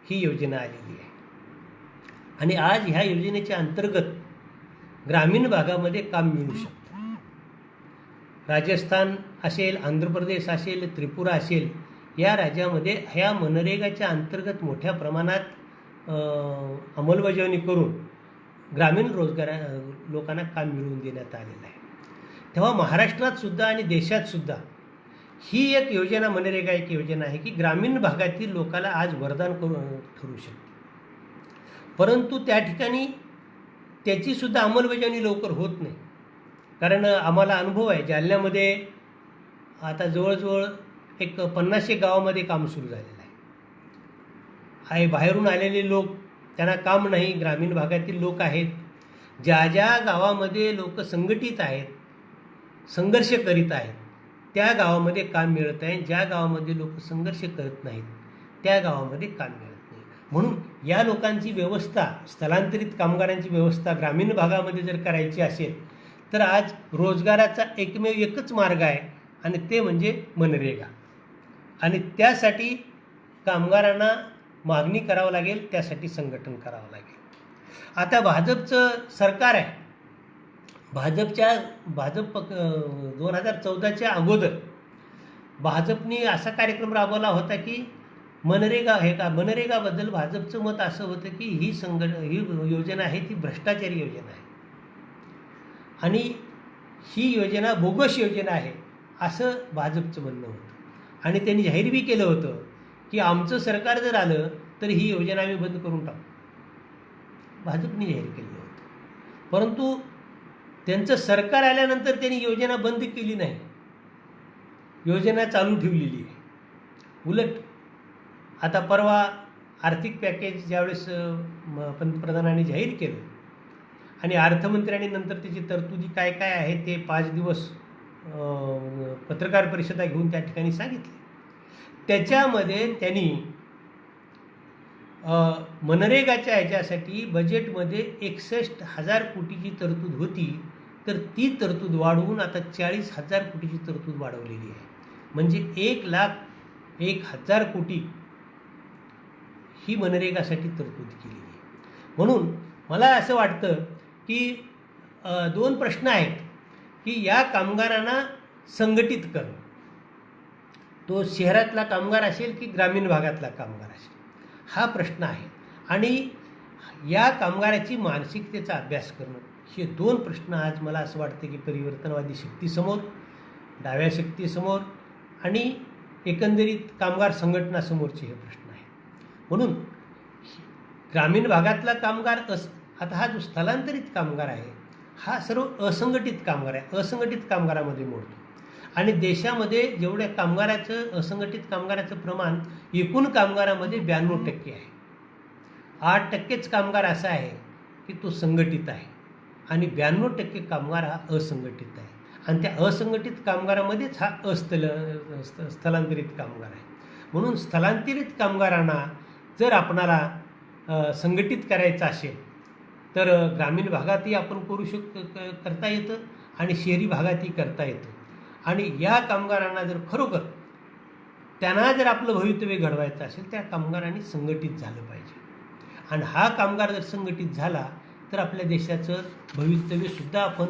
[SPEAKER 1] ही योजना आलेली आहे आणि आज ह्या योजनेच्या अंतर्गत ग्रामीण भागामध्ये काम मिळू शकतं. राजस्थान असेल, आंध्र प्रदेश असेल, त्रिपुरा असेल, या राज्यामध्ये ह्या मनरेगाच्या अंतर्गत मोठ्या प्रमाणात अंमलबजावणी करून ग्रामीण लोकांना काम मिळवून देण्यात आलेलं आहे. तेव्हा महाराष्ट्रात सुद्धा आणि देशात सुद्धा ही एक योजना, मनरेगा एक योजना आहे की ग्रामीण भागातील लोकांना आज वरदान ठरू शकते. परंतु त्या ठिकाणी त्याचीसुद्धा अंमलबजावणी लवकर होत नाही. कारण आम्हाला अनुभव आहे, जालन्यामध्ये आता जवळजवळ एक 50 गावामध्ये काम सुरू झालेलं आहे. बाहेरून आलेले लोक, त्यांना काम नाही, ग्रामीण भागातील लोक आहेत, ज्या गावामध्ये लोक संघटित आहेत, संघर्ष करीत आहेत, त्या गावामध्ये काम मिळत आहे. ज्या गावामध्ये लोक संघर्ष करत नाहीत त्या गावामध्ये काम मिळत नाही. म्हणून या लोकांची व्यवस्था, स्थलांतरित कामगारांची व्यवस्था ग्रामीण भागामध्ये जर करायची असेल तर आज रोजगाराचा एकच मार्ग आहे आणि ते म्हणजे मनरेगा. आणि त्यासाठी कामगारांना मागणी करावं लागेल, त्यासाठी संघटन करावं लागेल. आता भाजपचं सरकार आहे. भाजप 2014च्या अगोदर भाजपने असा कार्यक्रम राबवला होता की मनरेगाबद्दल भाजपचं मत असं होतं की ही योजना आहे ती भ्रष्टाचारी योजना आहे आणि ही योजना बोगस योजना आहे असं भाजपचं म्हणणं होतं. आणि त्यांनी जाहीर बी केलं होतं की आमचं सरकार जर आलं तर ही योजना आम्ही बंद करून टाकू. भाजपने जाहीर केलं होतं. परंतु त्यांचं सरकार आल्यानंतर त्यांनी योजना बंद केली नाही, योजना चालू ठेवलेली आहे. उलट आता परवा आर्थिक पॅकेज ज्यावेळेस पंतप्रधानांनी जाहीर केलं आणि अर्थमंत्र्यांनी नंतर त्याची तरतुदी काय काय आहे ते 5 दिवस पत्रकार परिषदा घेऊन त्या ठिकाणी सांगितले. त्याच्यामध्ये त्यांनी मनरेगाच्या ह्याच्यासाठी बजेटमध्ये 61,000 कोटीची तरतूद होती, तर ती तरतूद वाढवून आता 40,000 कोटीची तरतूद वाढवलेली आहे. म्हणजे 1,01,000 कोटी ही मनरेगासाठी तरतूद केलेली आहे. म्हणून मला असं वाटतं की दोन प्रश्न आहेत की या कामगारांना संघटित करणं, तो शहरातला कामगार असेल की ग्रामीण भागातला कामगार असेल, हा प्रश्न आहे. आणि या कामगाराची मानसिकतेचा अभ्यास करणं, हे दोन प्रश्न आज मला असं वाटतं की परिवर्तनवादी शक्तीसमोर, डाव्या शक्तीसमोर आणि एकंदरीत कामगार संघटनासमोरचे हे प्रश्न आहेत. म्हणून ग्रामीण भागातला कामगार आता हा जो स्थलांतरित कामगार आहे हा सर्व असंघटित कामगार आहे, असंघटित कामगारामध्ये मोडतो. आणि देशामध्ये जेवढ्या कामगाराचं असंघटित कामगाराचं प्रमाण एकूण कामगारामध्ये 92% आहे. 8%च कामगार असा आहे की तो संघटित आहे आणि 92% कामगार हा असंघटित आहे. आणि त्या असंघटित कामगारामध्येच हा स्थलांतरित कामगार आहे. म्हणून स्थलांतरित कामगारांना जर आपणाला संघटित करायचं असेल तर ग्रामीण भागातही आपण करता येतं आणि शहरी भागातही करता येतं. आणि या कामगारांना जर खरोखर त्यांना जर आपलं भवितव्य घडवायचं असेल त्या कामगारांनी संघटित झालं पाहिजे. आणि हा कामगार जर संघटित झाला तर आपल्या देशाचं भवितव्यसुद्धा आपण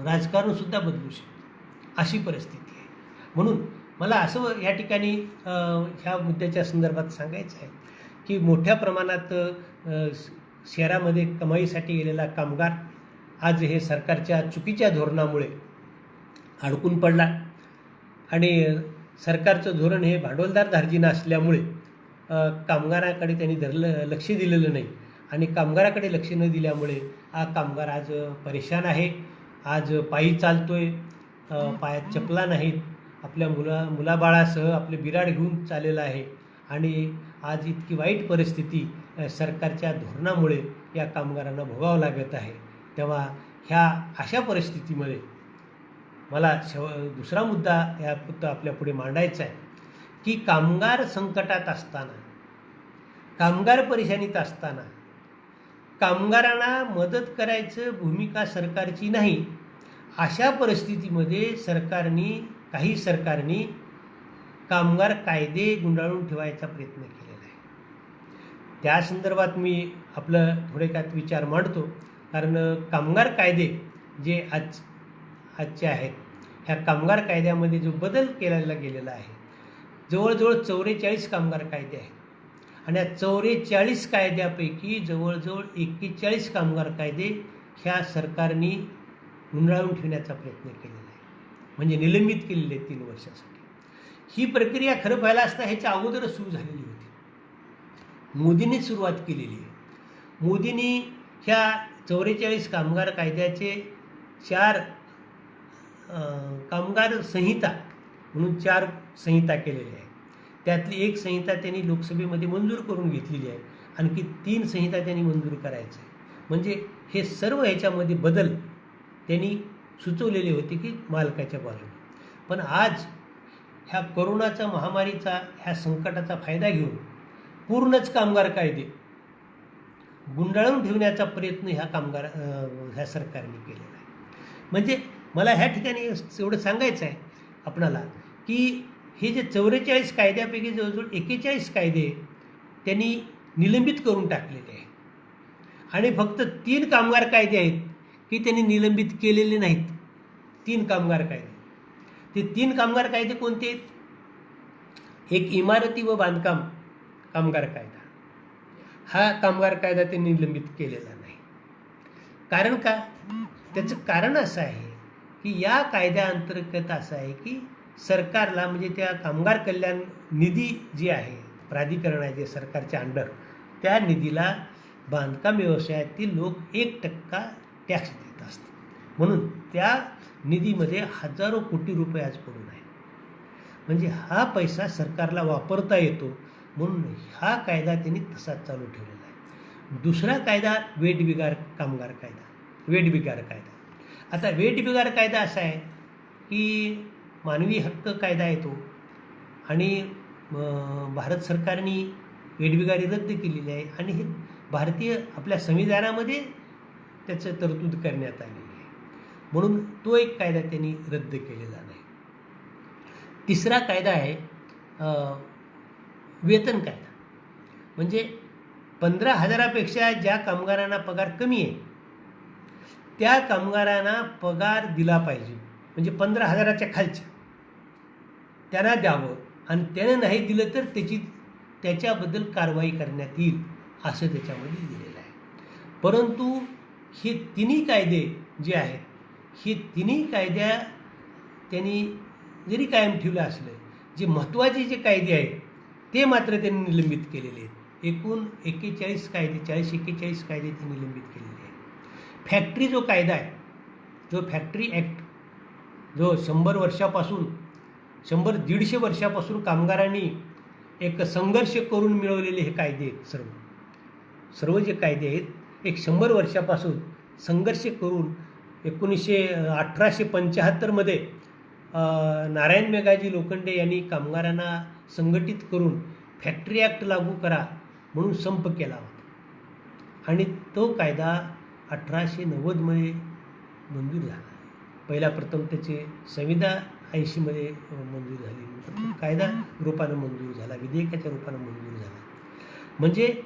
[SPEAKER 1] राजकारणसुद्धा बदलू शकतो, अशी परिस्थिती आहे. म्हणून मला असं या ठिकाणी ह्या मुद्द्याच्या संदर्भात सांगायचं आहे की मोठ्या प्रमाणात शहरामध्ये कमाईसाठी गेलेला कामगार आज हे सरकारच्या चुकीच्या धोरणामुळे अडकून पडला. आणि सरकारचं धोरण हे भांडवलदार धार्जिनं असल्यामुळे कामगाराकडे त्यांनी लक्ष दिलेलं नाही. आणि कामगाराकडे लक्ष न दिल्यामुळे हा कामगार आज परेशान आहे, आज पायी चालतोय, पायात चपला नाहीत, आपल्या मुलाबाळासह आपले बिराड घेऊन चाललेला आहे. आणि आज इतकी वाईट परिस्थिती सरकारच्या धोरणामुळे या कामगारांना भोगावं लागत आहे. तेव्हा ह्या अशा परिस्थितीमध्ये मला दुसरा मुद्दा आपल्या पुढे मांडायचा आहे की कामगार संकटात असताना, कामगार परेशानीत असताना कामगारांना मदत करायचं भूमिका सरकारची नाही, अशा परिस्थितीमध्ये काही सरकारनी कामगार कायदे गुंडाळून ठेवायचा प्रयत्न केलेला आहे. त्या संदर्भात मी आपलं थोडक्यात विचार मांडतो. कारण कामगार कायदे जे आजचे आहेत, ह्या कामगार कायद्यामध्ये जो बदल केला गेलेला आहे, जवळजवळ 44 कामगार कायदे आहेत. आणि या 44 कायद्यापैकी जवळजवळ 41 कामगार कायदे ह्या सरकारने गुंडाळून ठेवण्याचा प्रयत्न केलेला आहे, म्हणजे निलंबित केलेले 3 वर्षासाठी. ही प्रक्रिया खरं पाहायला असता ह्याच्या अगोदरच सुरू झालेली होती. मोदींनी सुरुवात केलेली आहे. मोदींनी ह्या 44 कामगार कायद्याचे 4 कामगार संहिता म्हणून 4 संहिता केलेल्या आहेत. त्यातली एक संहिता त्यांनी लोकसभेमध्ये मंजूर करून घेतलेली आहे, आणखी 3 संहिता त्यांनी मंजूर करायचं आहे. म्हणजे हे सर्व ह्याच्यामध्ये बदल त्यांनी सुचवलेले होते की मालकाच्या बाजूने. पण आज ह्या कोरोनाच्या महामारीचा, ह्या संकटाचा फायदा घेऊन पूर्णच कामगार कायदे गुंडाळून ठेवण्याचा प्रयत्न ह्या सरकारने केलेला आहे. म्हणजे मला ह्या ठिकाणी एवढं सांगायचं आहे आपणाला की हे जे 44 कायद्यापैकी जवळजवळ 41 कायदे त्यांनी निलंबित करून टाकलेले आहेत. आणि फक्त 3 कामगार कायदे आहेत की त्यांनी निलंबित केलेले नाहीत. 3 कामगार कायदे. ते 3 कामगार कायदे कोणते आहेत? एक इमारती व बांधकाम कामगार कायदा, हा कामगार कायदा त्यांनी निलंबित केलेला नाही. कारण का? त्याचं कारण असं आहे की या कायद्याअंतर्गत असं आहे की सरकारला, म्हणजे त्या कामगार कल्याण निधी जी आहे, प्राधिकरण आहे जे सरकारच्या अंडर, त्या निधीला बांधकाम व्यवसायातील लोक 1% टॅक्स देत असतात. म्हणून त्या निधीमध्ये हजारो कोटी रुपये आज पडून आहे. म्हणजे हा पैसा सरकारला वापरता येतो, म्हणून हा कायदा त्यांनी तसाच चालू ठेवलेला आहे. दुसरा कायदा वेठबिगार कामगार कायदा, वेठबिगार कायदा. आता वेठबिगार कायदा असा आहे की मानवी हक्क कायदा येतो आणि भारत सरकारने वेठबिगारी रद्द केलेली आहे आणि हे भारतीय आपल्या संविधानामध्ये त्याचं तरतूद करण्यात आलेली आहे. म्हणून तो एक कायदा त्यांनी रद्द केलेला नाही. तिसरा कायदा आहे वेतन कायदा. म्हणजे 15,000पेक्षा ज्या कामगारांना पगार कमी आहे त्या कामगारांना पगार दिला पाहिजे. म्हणजे 15,000च्या खालच्या त्यांना द्यावं आणि त्यानं नाही दिलं तर त्याच्याबद्दल कारवाई करण्यात येईल असं त्याच्यामध्ये दिलेलं आहे. परंतु हे तिन्ही कायदे जे आहेत हे तिन्ही कायद्या त्यांनी जरी कायम ठेवलं असलं जे महत्त्वाचे जे कायदे आहेत ते मात्र त्यांनी निलंबित केलेले आहेत. एकूण 41 कायदे 40-41 कायदे त्यांनी निलंबित केलेले आहेत. फॅक्टरी जो कायदा आहे जो फॅक्टरी ॲक्ट जो 100 वर्षापासून 100-150 वर्षापासून कामगारांनी एक संघर्ष करून मिळवलेले हे कायदे आहेत. सर्व जे कायदे आहेत एक 100 वर्षापासून संघर्ष करून 1875मध्ये नारायण मेघाजी लोखंडे यांनी कामगारांना संघटित करून फॅक्टरी ॲक्ट लागू करा म्हणून संप केला होता आणि तो कायदा 1890मध्ये मंजूर झाला. पहिला प्रथम त्याचे संविधा 80मध्ये मंजूर झाली. नंतर कायदा रूपानं मंजूर झाला, विधेयकाच्या रूपानं मंजूर झाला. म्हणजे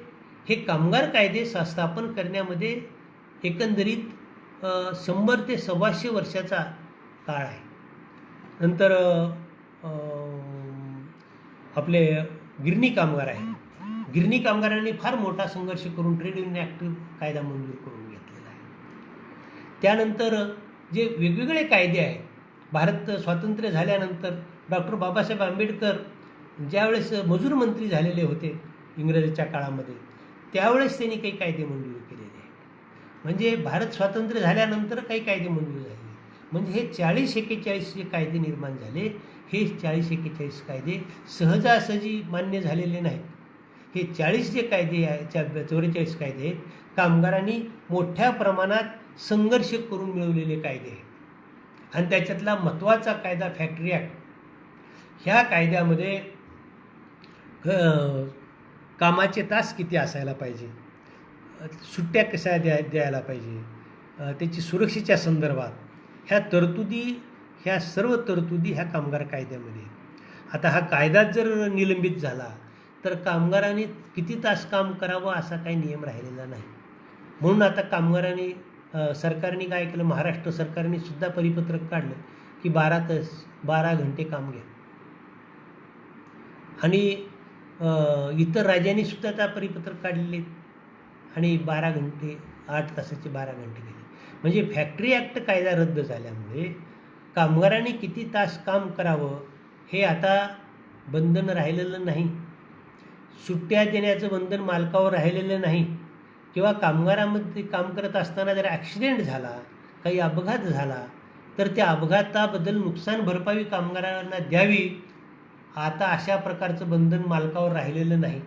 [SPEAKER 1] हे कामगार कायदे स्थापन करण्यामध्ये एकंदरीत 100 ते 125 वर्षाचा काळ आहे. नंतर आपले गिरणी कामगार आहेत. गिरणी कामगारांनी फार मोठा संघर्ष करून ट्रेड युनियन ॲक्ट कायदा मंजूर करून घेतलेला आहे. त्यानंतर जे वेगवेगळे कायदे आहेत भारत स्वातंत्र्य झाल्यानंतर डॉक्टर बाबासाहेब आंबेडकर ज्यावेळेस मजूर मंत्री झालेले होते इंग्रजांच्या काळामध्ये त्यावेळेस त्यांनी काही कायदे मंजूर केलेले आहेत. म्हणजे भारत स्वातंत्र्य झाल्यानंतर काही कायदे मंजूर झाले. म्हणजे हे 40-41 जे कायदे निर्माण झाले हे 40-41 कायदे सहजासहजी मान्य झालेले नाहीत. हे 40 जे कायदे आहे 44 कायदे आहेत कामगारांनी मोठ्या प्रमाणात संघर्ष करून मिळवलेले कायदे आहेत. आणि त्याच्यातला महत्त्वाचा कायदा फॅक्टरी ॲक्ट. ह्या कायद्यामध्ये कामाचे तास किती असायला पाहिजे, सुट्ट्या कशा द्यायला पाहिजे, त्याची सुरक्षेच्या संदर्भात ह्या सर्व तरतुदी ह्या कामगार कायद्यामध्ये आहेत. आता हा कायदाच जर निलंबित झाला तर कामगारांनी किती तास काम करावं असा काही नियम राहिलेला नाही. म्हणून आता कामगारांनी सरकारने काय केलं, महाराष्ट्र सरकारने सुद्धा परिपत्रक काढलं की 12 घंटे काम घ्या. आणि इतर राज्यांनी सुद्धा त्या परिपत्रक काढलेले आणि 12 घंटे 8 तासाचे 12 घंटे केले. म्हणजे फॅक्टरी ॲक्ट कायदा रद्द झाल्यामुळे कामगारांनी किती तास काम करावं हे आता बंधन राहिलेलं नाही. सुट्ट्या देण्याचं बंधन मालकावर राहिलेलं नाही. किंवा कामगारामध्ये काम करत असताना जर ॲक्सिडेंट झाला, काही अपघात झाला तर त्या अपघाताबद्दल नुकसान भरपाई कामगारांना द्यावी. आता अशा प्रकारचं बंधन मालकावर राहिलेलं नाही.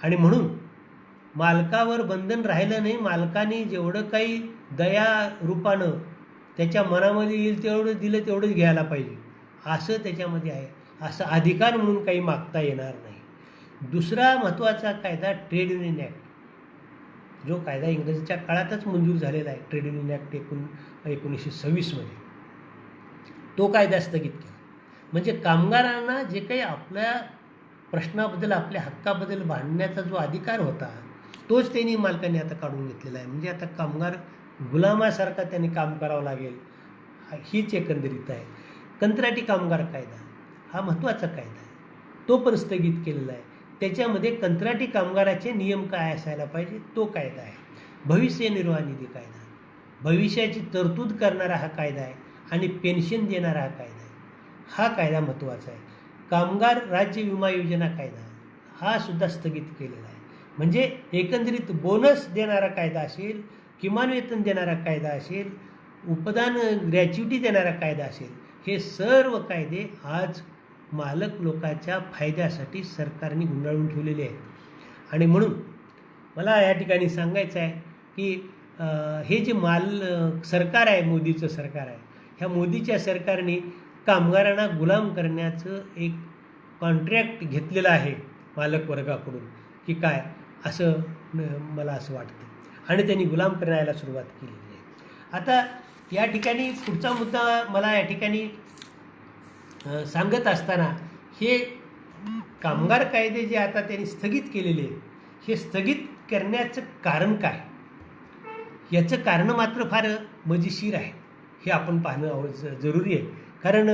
[SPEAKER 1] आणि म्हणून मालकावर बंधन राहिलं नाही. मालकाने जेवढं काही दया रूपानं त्याच्या मनामध्ये येईल तेवढं दिलं तेवढंच घ्यायला पाहिजे असं त्याच्यामध्ये आहे. असं अधिकार म्हणून काही मागता येणार नाही. दुसरा महत्त्वाचा कायदा ट्रेड युनियन ॲक्ट जो कायदा इंग्रजांच्या काळातच मंजूर झालेला आहे. ट्रेड युनियन ॲक्ट 1926मध्ये तो कायदा स्थगित केला. म्हणजे कामगारांना जे काही आपल्या प्रश्नाबद्दल आपल्या हक्काबद्दल भांडण्याचा जो अधिकार होता तोच त्यांनी मालकांनी आता काढून घेतलेला आहे. म्हणजे आता कामगार गुलामासारखा त्यांनी काम करावं लागेल हीच एकंदरीत आहे. कंत्राटी कामगार कायदा हा महत्त्वाचा कायदा आहे. तो पण स्थगित केलेला आहे. त्याच्यामध्ये कंत्राटी कामगाराचे नियम काय असायला पाहिजे तो कायदा आहे. भविष्य निर्वाह निधी कायदा भविष्याची तरतूद करणारा हा कायदा आहे आणि पेन्शन देणारा हा कायदा आहे. हा कायदा महत्त्वाचा आहे. कामगार राज्य विमा योजना कायदा हा सुद्धा स्थगित केलेला आहे. म्हणजे एकंदरीत बोनस देणारा कायदा असेल, किमान वेतन देणारा कायदा असेल, उपदान ग्रॅच्युटी देणारा कायदा असेल, हे सर्व कायदे आज मालक लोकांच्या फायद्यासाठी सरकारने गुंडाळून ठेवलेले आहेत. आणि म्हणून मला या ठिकाणी सांगायचं आहे की हे जे सरकार आहे, मोदीचं सरकार आहे, ह्या मोदीच्या सरकारने कामगारांना गुलाम करण्याचं एक कॉन्ट्रॅक्ट घेतलेलं आहे मालक वर्गाकडून की काय असं मला असं वाटतं. आणि त्यांनी गुलाम करायला सुरुवात केलेली आहे. आता या ठिकाणी पुढचा मुद्दा मला या ठिकाणी सांगत असताना हे कामगार कायदे जे आता त्यांनी स्थगित केलेले आहेत हे स्थगित करण्याचं कारण काय, याचं कारण मात्र फार मजेशीर आहे. हे आपण पाहणं जरुरी आहे. कारण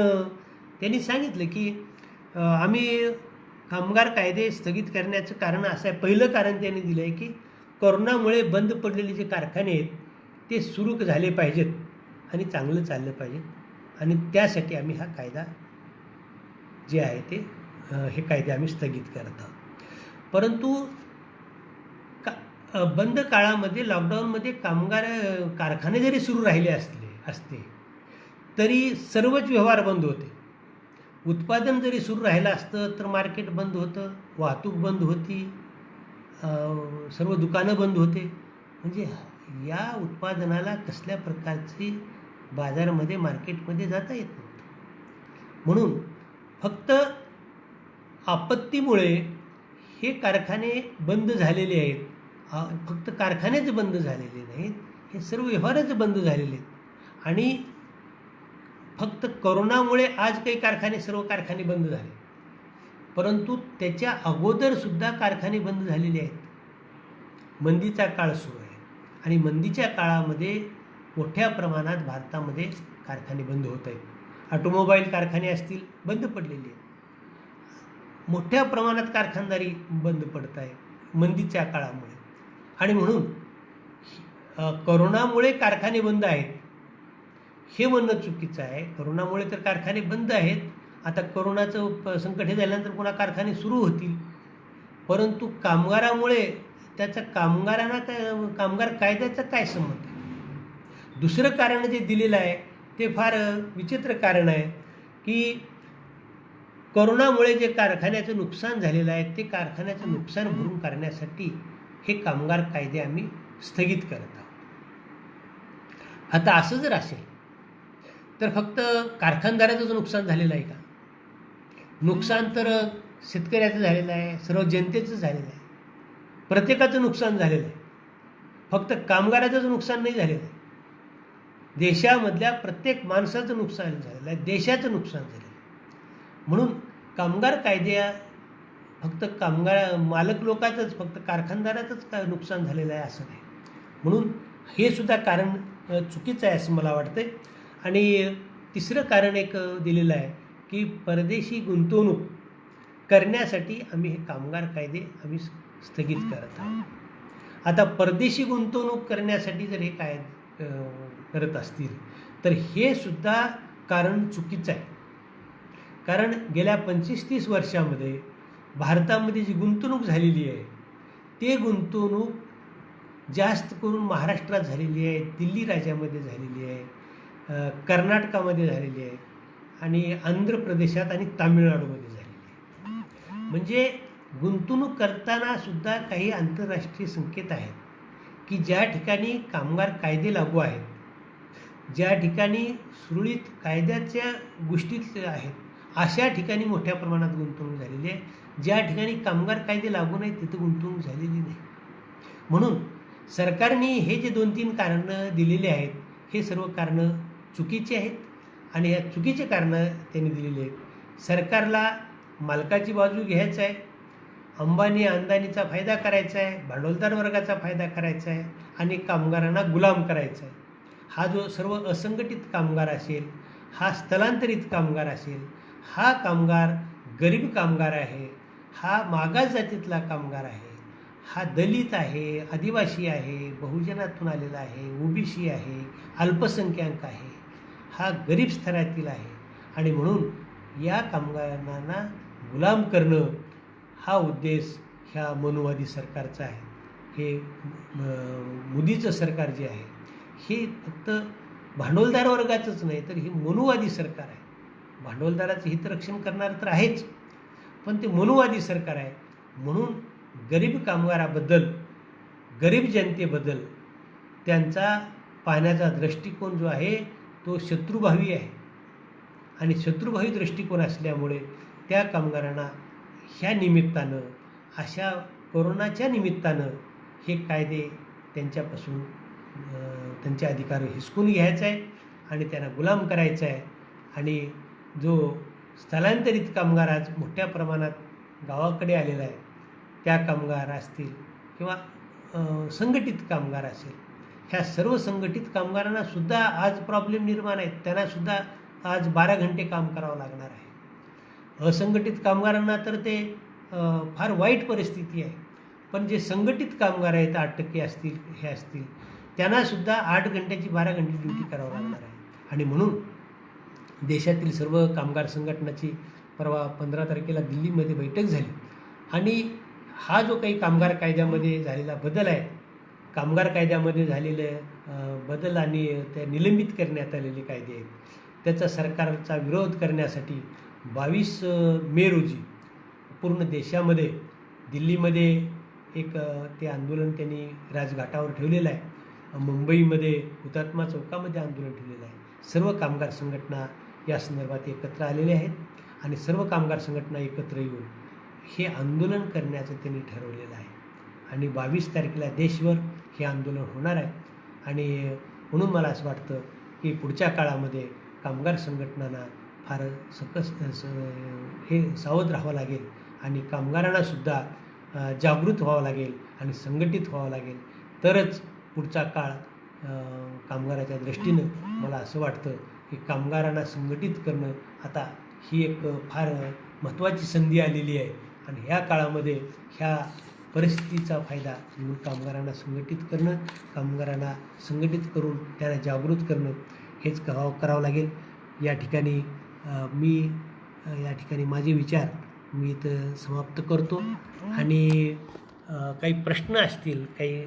[SPEAKER 1] त्यांनी सांगितलं की आम्ही कामगार कायदे स्थगित करण्याचं कारण असं आहे. पहिलं कारण त्यांनी दिलं आहे की कोरोनामुळे बंद पडलेले जे कारखाने आहेत ते सुरू झाले पाहिजेत आणि चांगलं चाललं पाहिजे, आणि त्यासाठी आम्ही हा कायदा जे आहे ते हे कायदे आम्ही स्थगित करत आहोत. परंतु बंद काळामध्ये लॉकडाऊनमध्ये कारखाने जरी सुरू राहिले असते तरी सर्वच व्यवहार बंद होते. उत्पादन जरी सुरू राहिलं असतं तर मार्केट बंद होतं, वाहतूक बंद होती, सर्व दुकानं बंद होते. म्हणजे या उत्पादनाला कसल्या प्रकारची बाजारामध्ये मार्केटमध्ये जाता येत नव्हतं. म्हणून फक्त आपत्तीमुळे हे कारखाने बंद झालेले आहेत. फक्त कारखानेच बंद झालेले नाहीत, हे सर्व व्यवहारच बंद झालेले आहेत. आणि फक्त कोरोनामुळे आज काही सर्व कारखाने बंद झाले, परंतु त्याच्या अगोदरसुद्धा कारखाने बंद झालेले आहेत. मंदीचा काळ सुरू आहे आणि मंदीच्या काळामध्ये मोठ्या प्रमाणात भारतामध्ये कारखाने बंद होत आहेत. ऑटोमोबाईल कारखाने असतील बंद पडलेले आहेत. मोठ्या प्रमाणात कारखानदारी बंद पडत आहे मंदीच्या काळामुळे. आणि म्हणून कोरोनामुळे कारखाने बंद आहेत हे म्हणणं चुकीचं आहे. कोरोनामुळे तर कारखाने बंद आहेत. आता कोरोनाचं संकट हे झाल्यानंतर पुन्हा कारखाने सुरू होतील. परंतु कामगारामुळे त्याचा कामगार कायद्याचा काय संबंध आहे? दुसरं कारण जे दिलेलं आहे ते फार विचित्र कारण आहे की कोरोनामुळे जे कारखान्याचं नुकसान झालेलं आहे ते कारखान्याचं नुकसान भरून काढण्यासाठी हे कामगार कायदे आम्ही स्थगित करत आहोत. आता असं जर असेल तर फक्त कारखानदाराचंच नुकसान झालेलं आहे का? नुकसान तर शेतकऱ्याचं झालेलं आहे, सर्व जनतेचं झालेलं आहे, प्रत्येकाचं नुकसान झालेलं आहे. फक्त कामगाराचंच नुकसान नाही झालेलं आहे, देशामधल्या प्रत्येक माणसाचं नुकसान झालेलं आहे, देशाचं नुकसान झालेलं आहे. म्हणून कामगार कायद्या फक्त मालक लोकांचंच, फक्त कारखानदाराचंच नुकसान झालेलं आहे असं नाही. म्हणून हे सुद्धा कारण चुकीचं आहे असं मला वाटतंय. आणि तिसरं कारण एक दिलेलं आहे की परदेशी गुंतवणूक करण्यासाठी आम्ही हे कामगार कायदे आम्ही स्थगित करत आहोत. आता परदेशी गुंतवणूक करण्यासाठी जर हे करत असतील तर हे सुद्धा कारण चुकीचं आहे. कारण गेल्या 25-30 वर्षामध्ये भारतामध्ये जी गुंतवणूक झालेली आहे ते गुंतवणूक जास्त करून महाराष्ट्रात झालेली आहे, दिल्ली राज्यामध्ये झालेली आहे, कर्नाटकामध्ये झालेली आहे आणि आंध्र प्रदेशात आणि तामिळनाडूमध्ये झालेली आहे. म्हणजे गुंतवणूक करताना सुद्धा काही आंतरराष्ट्रीय संकेत आहेत की ज्या ठिकाणी कामगार कायदे लागू आहेत, ज्या ठिकाणी सुरळीत कायद्याच्या गोष्टीत आहेत, अशा ठिकाणी मोठ्या प्रमाणात गुंतवणूक झालेली आहे. ज्या ठिकाणी कामगार कायदे लागू नाहीत तिथं गुंतवणूक झालेली नाही. म्हणून सरकारने हे जे 2-3 कारणं दिलेली आहेत हे सर्व कारणं चुकीची आहेत आणि या चुकीचे कारणं त्यांनी दिलेली आहेत. सरकारला मालकाची बाजू घ्यायचं आहे, अंबानी अदानीचा फायदा करायचा आहे, भांडवलदार वर्गाचा फायदा करायचा आहे आणि कामगारांना गुलाम करायचा आहे. हा जो सर्व असंघटित कामगार असेल, हा स्थलांतरित कामगार असेल, हा कामगार गरीब कामगार आहे, हा मागास जातीतला कामगार आहे, हा दलित आहे, आदिवासी आहे, बहुजनातून आलेला आहे, ओबीसी आहे, अल्पसंख्याक आहे, हा गरीब स्तरातील आहे. आणि म्हणून या कामगारांना गुलाम करणं हा उद्देश ह्या मनुवादी सरकारचा आहे. हे मोदीचं सरकार जे आहे हे फक्त भांडवलदार वर्गाचंच नाही तर हे मनुवादी सरकार आहे. भांडवलदाराचं हितरक्षण करणारं तर आहेच, पण ते मनुवादी सरकार आहे. म्हणून गरीब कामगाराबद्दल, गरीब जनतेबद्दल त्यांचा पाहण्याचा दृष्टिकोन जो आहे तो शत्रुभावी आहे आणि शत्रुभावी दृष्टिकोन असल्यामुळे त्या कामगारांना ह्या निमित्तानं, अशा कोरोनाच्या निमित्तानं हे कायदे त्यांच्यापासून त्यांचे अधिकार हिसकून घ्यायचा आहे आणि त्यांना गुलाम करायचा आहे. आणि जो स्थलांतरित कामगार आज मोठ्या प्रमाणात गावाकडे आलेला आहे त्या कामगार असतील किंवा संघटित कामगार असेल, ह्या सर्व संघटित कामगारांना सुद्धा आज प्रॉब्लेम निर्माण आहेत. त्यांना सुद्धा आज 12 घंटे काम करावं लागणार आहे. असंघटित कामगारांना तर ते फार वाईट परिस्थिती आहे. पण जे संघटित कामगार आहेत 8% असतील हे असतील त्यांनासुद्धा 8 घंट्याची 12 घंटे ड्युटी करावं लागणार आहे. आणि म्हणून देशातील सर्व कामगार संघटनाची परवा 15 तारखेला दिल्लीमध्ये बैठक झाली आणि हा जो काही कामगार कायद्यामध्ये झालेला बदल आहे, कामगार कायद्यामध्ये झालेले बदल आणि त्या निलंबित करण्यात आलेले कायदे आहेत, त्याचा सरकारचा विरोध करण्यासाठी 22 मे रोजी पूर्ण देशामध्ये दिल्लीमध्ये एक ते आंदोलन त्यांनी राजघाटावर ठेवलेलं आहे. मुंबईमध्ये हुतात्मा चौकामध्ये आंदोलन ठेवलेलं आहे. सर्व कामगार संघटना या संदर्भात एकत्र आलेले आहेत आणि सर्व कामगार संघटना एकत्र येऊन हे आंदोलन करण्याचं त्यांनी ठरवलेलं आहे आणि 22 तारखेला देशभर हे आंदोलन होणार आहे. आणि म्हणून मला असं वाटतं की पुढच्या काळामध्ये कामगार संघटनांना फार हे सावध राहावं लागेल आणि कामगारांनासुद्धा जागृत व्हावं लागेल आणि संघटित व्हावं लागेल, तरच पुढचा काळ कामगाराच्या दृष्टीनं मला असं वाटतं की कामगारांना संघटित करणं आता ही एक फार महत्त्वाची संधी आलेली आहे. आणि ह्या काळामध्ये ह्या परिस्थितीचा फायदा म्हणून कामगारांना संघटित करणं, कामगारांना संघटित करून त्यांना जागृत करणं हेच करावं लागेल. या ठिकाणी माझे विचार मी इथं समाप्त करतो आणि काही प्रश्न असतील, काही